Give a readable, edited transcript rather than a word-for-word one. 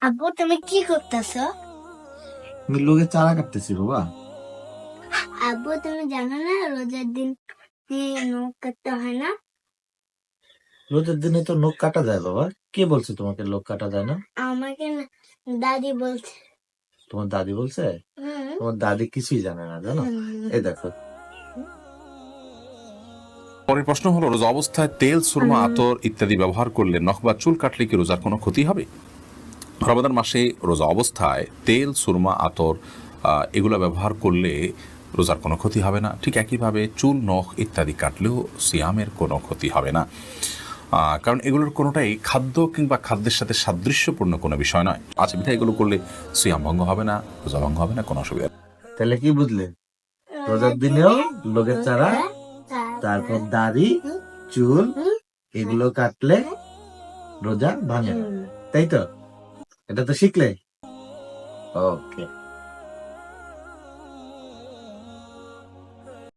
আব্বু তুমি কি করতেছো? আমি লোকের চারা কাটতেছি বাবা। আব্বু তুমি জানো না রোজার দিন নখ কাটতে হয় না? রোজার দিনে তো নখ কাটা যায় বাবা। কে বলছে তোমাকে নখ কাটা যায় না? আমাকে না দাদি বলছে। তোমার দাদি বলছে? হুম। তোমার দাদি কিছুই জানে না জানো। এই দেখো, পরের প্রশ্ন হলো, রোজা অবস্থায় তেল, সুরমা, আতর ইত্যাদি ব্যবহার করলে নখ বা চুল কাটলে কি রোজার কোনো ক্ষতি হবে? রমাদান মাসে রোজা অবস্থায় তেল, সুরমা, আতর এগুলো ব্যবহার করলে রোজার কোনো ক্ষতি হবে না। ঠিক একইভাবে চুল, নখ ইত্যাদি কাটলেও সিয়ামের কোনো ক্ষতি হবে না, কারণ এগুলোর কোনোটাই খাদ্য কিংবা খাদ্যের সাথে সাদৃশ্যপূর্ণ কোনো বিষয় নয়। আচ্ছা, বিধায় এগুলো করলে সিয়াম ভঙ্গ হবে না, রোজা ভঙ্গ হবে না, কোনো অসুবিধা নেই। তাহলে কি বুঝলে? রোজার দিনেও লোকের চারা, তারপর দাড়ি, চুল এগুলো কাটলে রোজা ভাঙে না, তাই তো? এটা তো শিখলে। ওকে।